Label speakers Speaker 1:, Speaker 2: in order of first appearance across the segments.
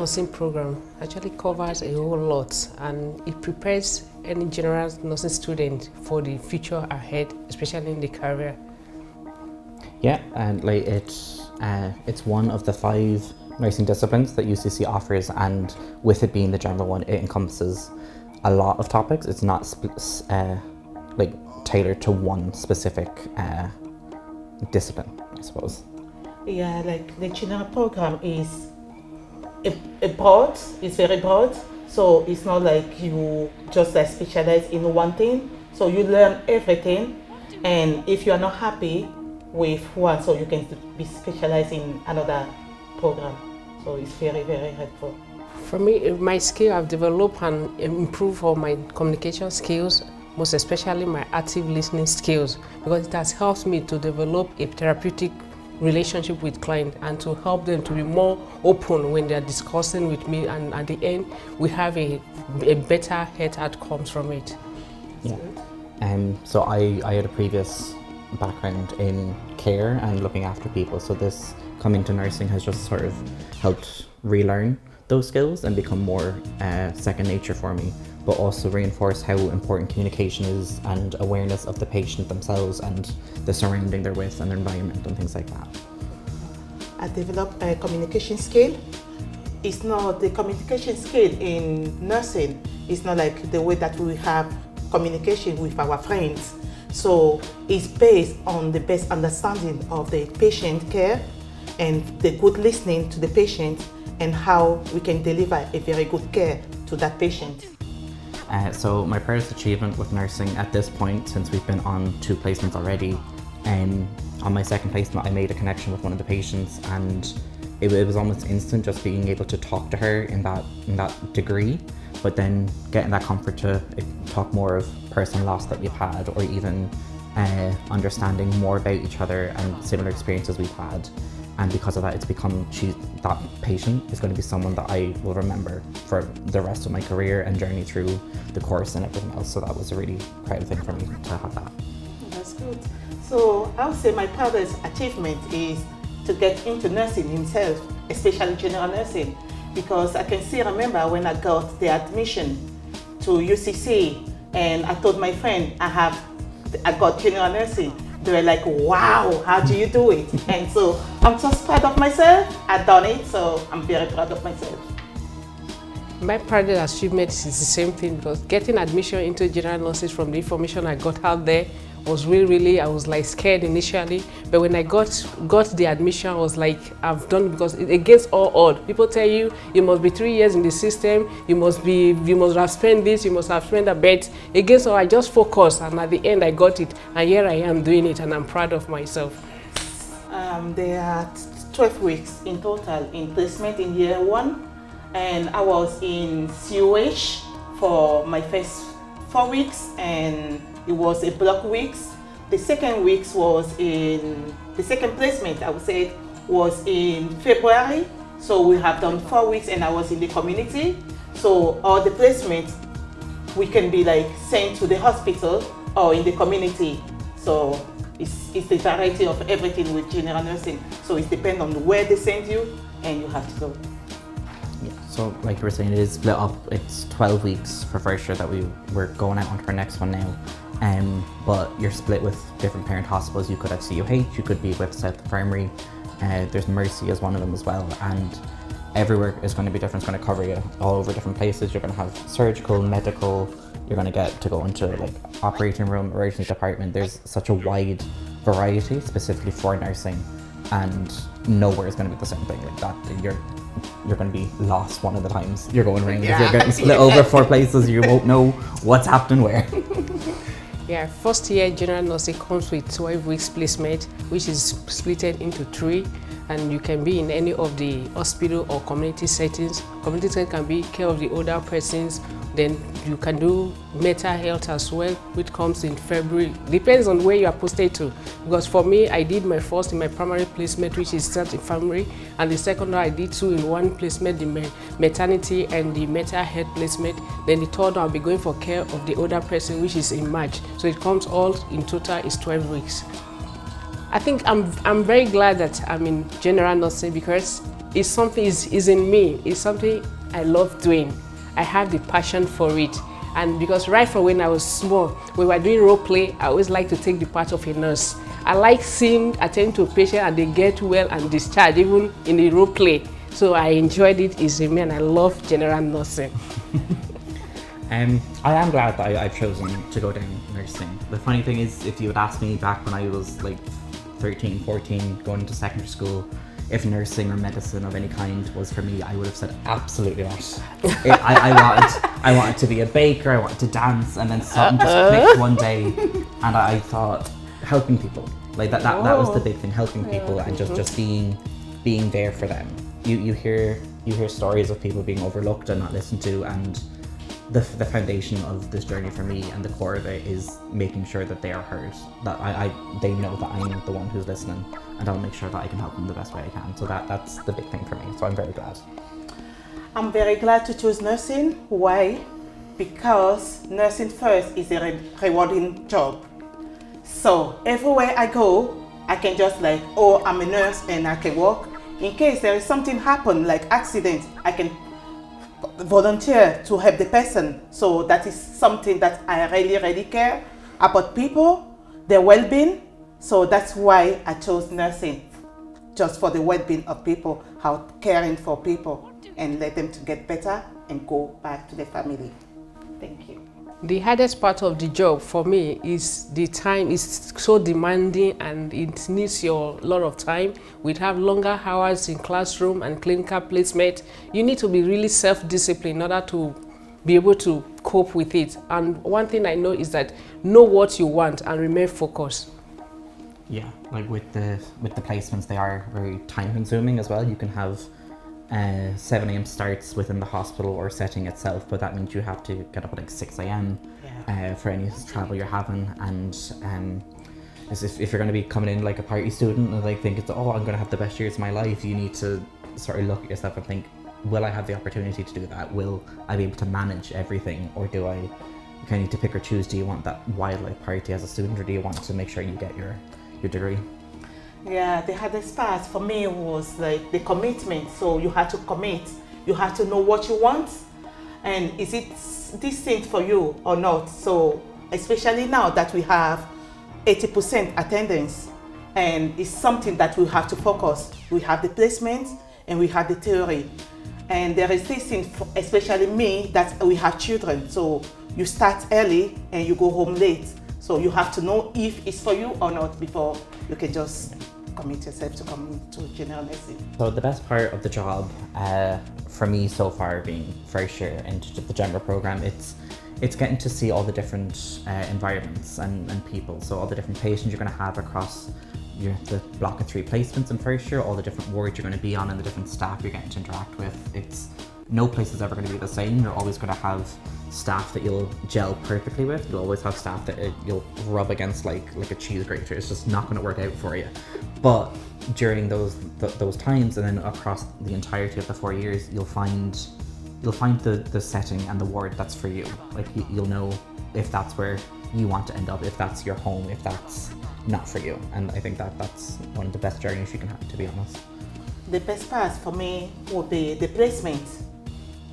Speaker 1: nursing program actually covers a whole lot, and it prepares any general nursing student for the future ahead, especially in the career.
Speaker 2: Yeah, and like it's one of the 5 nursing disciplines that UCC offers, and with it being the general one, it encompasses a lot of topics. It's not like tailored to one specific discipline, I suppose.
Speaker 3: Yeah, like the general program is broad, it's very broad, so it's not like you just like specialize in one thing, so you learn everything, and if you are not happy with one, so you can be specialized in another program, so it's very, very helpful.
Speaker 1: For me, my skill, I've developed and improved all my communication skills, most especially my active listening skills, because it has helped me to develop a therapeutic relationship with clients and to help them to be more open when they're discussing with me, and at the end we have a better health outcomes from it.
Speaker 2: Yeah. So I had a previous background in care and looking after people, so this coming to nursing has just sort of helped relearn those skills and become more second nature for me, but also reinforce how important communication is and awareness of the patient themselves and the surrounding they're with and their environment and things like that.
Speaker 3: I developed a communication skill. It's not the communication skill in nursing. It's not like the way that we have communication with our friends. So it's based on the best understanding of the patient care and the good listening to the patient and how we can deliver a very good care to that patient.
Speaker 2: So my proudest achievement with nursing at this point, since we've been on 2 placements already, on my 2nd placement I made a connection with one of the patients, and it was almost instant just being able to talk to her in that degree, but then getting that comfort to talk more of personal loss that we've had, or even understanding more about each other and similar experiences we've had. And because of that, it's become, that patient is going to be someone that I will remember for the rest of my career and journey through the course and everything else. So that was a really proud thing for me to have that.
Speaker 3: That's good. So I would say my proudest achievement is to get into nursing himself, especially general nursing, because I can still remember when I got the admission to UCC and I told my friend I got general nursing. They were like, wow, how do you do it? And so I'm just proud of myself. I've done it, so I'm very proud of myself.
Speaker 1: My proudest achievement is the same thing, because getting admission into general nurses from the information I got out there was really, I was like scared initially, but when I got the admission, I was like, I've done it, because it's against all odds. People tell you must be 3 years in the system, you must have spent this, you must have spent a bet. Against all, I just focused, and at the end I got it, and here I am doing it, and I'm proud of myself.
Speaker 3: There are 12 weeks in total in placement in year 1, and I was in COH for my first 4 weeks, and it was a block weeks. The second weeks was in, the second placement I would say was in February. So we have done 4 weeks and I was in the community. So all the placements, we can be like sent to the hospital or in the community. So it's the variety of everything with general nursing. So it depends on where they send you and you have to go.
Speaker 2: Yeah, so like you were saying, it is split up. It's 12 weeks for first year that we're going out onto our next one now. But you're split with different parent hospitals. You could have COH, you could be with South Infirmary, there's Mercy as one of them as well, and everywhere is going to be different. It's going to cover you all over different places. You're going to have surgical, medical, you're going to get to go into like operating room, emergency department. There's such a wide variety specifically for nursing, and nowhere is going to be the same thing like that. You're going to be lost one of the times you're going around.
Speaker 1: Yeah.
Speaker 2: If you're getting split over 4 places, you won't know what's happening where.
Speaker 1: Yeah, first year general nursing comes with 12 weeks placement, which is split into 3, and you can be in any of the hospital or community settings. Community setting can be care of the older persons, then you can do mental health as well, which comes in February. Depends on where you are posted to, because for me, I did my first in my primary placement, which is South Infirmary, and the second one I did 2 in 1 placement, the maternity and the mental health placement. Then the third one I'll be going for care of the older person, which is in March. So it comes all in total is 12 weeks. I think I'm very glad that I'm in general nursing because it's something is in me. It's something I love doing. I have the passion for it. And because right from when I was small, when we were doing role play, I always like to take the part of a nurse. I like seeing, attending to a patient and they get well and discharged, even in the role play. So I enjoyed it, it's in me, and I love general nursing.
Speaker 2: I am glad that I've chosen to go down nursing. The funny thing is, if you had asked me back when I was like 13, 14, going to secondary school, if nursing or medicine of any kind was for me, I would have said absolutely not. I wanted to be a baker, I wanted to dance, and then something just clicked one day, and I thought helping people, like that was the big thing, helping people and just being there for them. You hear stories of people being overlooked and not listened to, and the foundation of this journey for me and the core of it is making sure that they are heard, that they know that I'm the one who's listening, and I'll make sure that I can help them the best way I can. So that's the big thing for me. So I'm very glad.
Speaker 3: I'm very glad to choose nursing. Why? Because nursing first is a rewarding job. So everywhere I go, I can just like, oh, I'm a nurse and I can work. In case there is something happen, like accident, I can volunteer to help the person. So that is something that I really care about people, their well-being. So that's why I chose nursing, just for the well-being of people, how caring for people and let them to get better and go back to their family. Thank you.
Speaker 1: The hardest part of the job for me is the time. Is so demanding and it needs your lot of time. We have longer hours in classroom and clinical placement. You need to be really self-disciplined in order to be able to cope with it. And one thing I know is that know what you want and remain focused.
Speaker 2: Yeah, like with the placements, they are very time consuming as well. You can have 7 a.m. starts within the hospital or setting itself, but that means you have to get up at like 6 a.m. For any travel you're having, and as if you're going to be coming in like a party student and like think it's, oh, I'm going to have the best years of my life, you need to sort of look at yourself and think, will I have the opportunity to do that? Will I be able to manage everything, or do I kind of need to pick or choose? Do you want that wildlife party as a student, or do you want to make sure you get your degree?
Speaker 3: Yeah, the hardest part for me was like the commitment. So you had to commit, you had to know what you want, and is it this thing for you or not? So especially now that we have 80% attendance, and it's something that we have to focus. We have the placement and we have the theory, and there is this thing, especially me, that we have children. So you start early and you go home late. So you have to know if it's for you or not before you can just commit yourself to come to general nursing.
Speaker 2: So the best part of the job for me so far, being first year into the general program, it's getting to see all the different environments and people. So all the different patients you're going to have across the block of 3 placements in first year, all the different wards you're going to be on, and the different staff you're getting to interact with. No place is ever going to be the same. You're always going to have staff that you'll gel perfectly with. You'll always have staff that you'll rub against like a cheese grater. It's just not going to work out for you. But during those times, and then across the entirety of the 4 years, you'll find the setting and the ward that's for you. Like you'll know if that's where you want to end up, if that's your home, if that's not for you. And I think that's one of the best journeys you can have, to be honest.
Speaker 3: The best part for me would be the placement.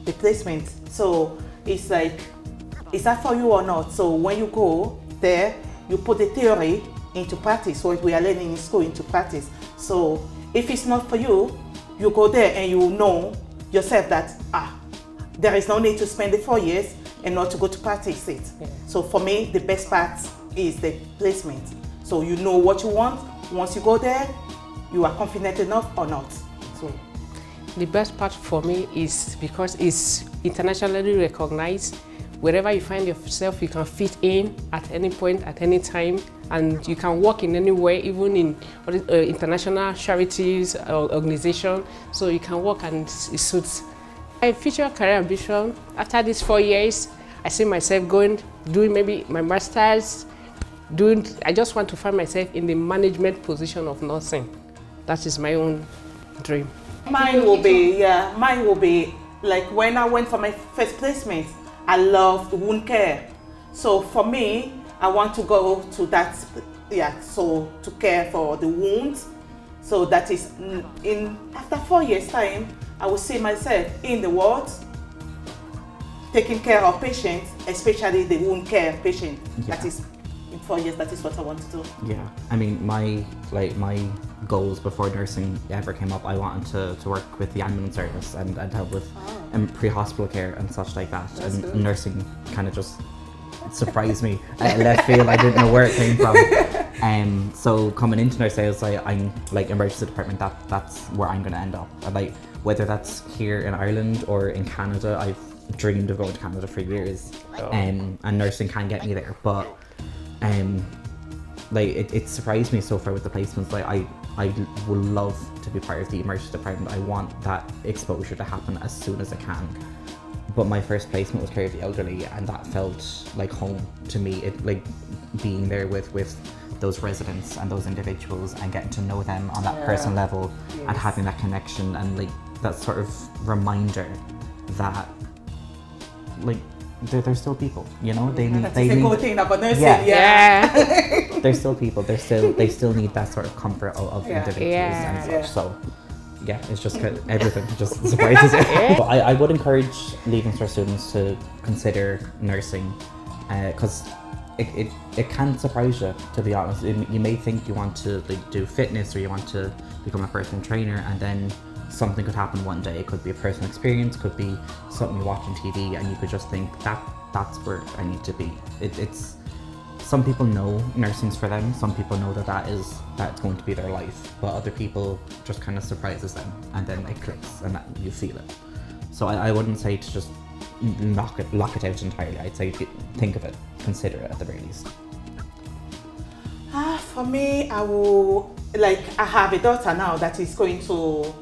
Speaker 3: The placement. So it's like, is that for you or not? So when you go there, you put the theory into practice, what we are learning in school into practice. So if it's not for you, you go there and you know yourself that there is no need to spend the 4 years and not to go to practice it. Yeah. So for me, the best part is the placement. So you know what you want. Once you go there, you are confident enough or not. So
Speaker 1: the best part for me is because it's internationally recognized. Wherever you find yourself, you can fit in at any point, at any time, and you can work in anywhere, even in international charities or organizations. So you can work and it suits. My future career ambition, after these 4 years, I see myself doing maybe my master's, I just want to find myself in the management position of nursing. That is my own dream.
Speaker 3: Mine will be like when I went for my first placement, I loved wound care. So for me, I want to go to that so to care for the wounds. So that is after 4 years time, I will see myself in the ward taking care of patients, especially the wound care patient. That is in 4 years. That is what I want to do.
Speaker 2: Yeah, I mean, my goals before nursing ever came up, I wanted to work with the ambulance service and help with pre-hospital care and such like that.
Speaker 3: That's
Speaker 2: and
Speaker 3: good.
Speaker 2: Nursing kind of just surprised me. Left field, I didn't know where it came from. So coming into nursing, I was like, I'm like emergency department. That's where I'm going to end up. And like whether that's here in Ireland or in Canada, I've dreamed of going to Canada for years. And nursing can get me there, but like it surprised me so far with the placements. Like I would love to be part of the emergency department. I want that exposure to happen as soon as I can. But my first placement was care of the elderly, and that felt like home to me. It like being there with those residents and those individuals and getting to know them on that personal level and having that connection and like that sort of reminder that like they're still people, you know. They need
Speaker 3: good thing about nursing.
Speaker 2: They're still people. They still need that sort of comfort of individuals and such. So yeah, it's just everything just surprises you. But I would encourage Leaving Cert students to consider nursing because it can surprise you, to be honest. You may think you want to like do fitness or you want to become a personal trainer, and then something could happen one day. It could be a personal experience, could be something you watch on TV, and you could just think that's where I need to be. It's some people know nursing's for them. Some people know that's going to be their life, but other people just kind of surprises them, and then it clicks, and you feel it. So I wouldn't say to just lock it out entirely. I'd say think of it, consider it at the very least.
Speaker 3: For me, I have a daughter now that is going to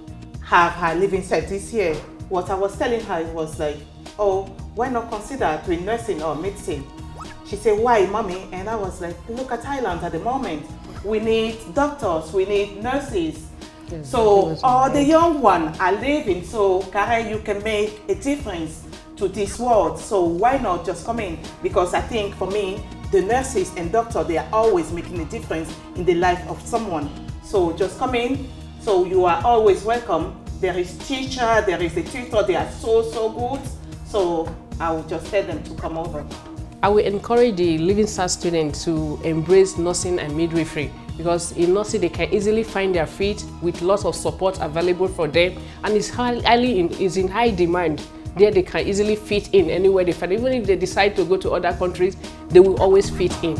Speaker 3: have her Leaving Cert this year. What I was telling her was like, oh, why not consider doing nursing or medicine? She said, why, mommy? And I was like, look at Ireland at the moment. We need doctors, we need nurses. So all the young ones are leaving, so Karen, you can make a difference to this world. So why not just come in? Because I think for me, the nurses and doctors, they are always making a difference in the life of someone. So just come in. So you are always welcome. There is teacher, there is a tutor, they are so good. So I will just tell them to come over.
Speaker 1: I will encourage the Leaving Cert students to embrace nursing and midwifery, because in nursing they can easily find their feet with lots of support available for them, and it's in high demand. There they can easily fit in anywhere they find. Even if they decide to go to other countries, they will always fit in.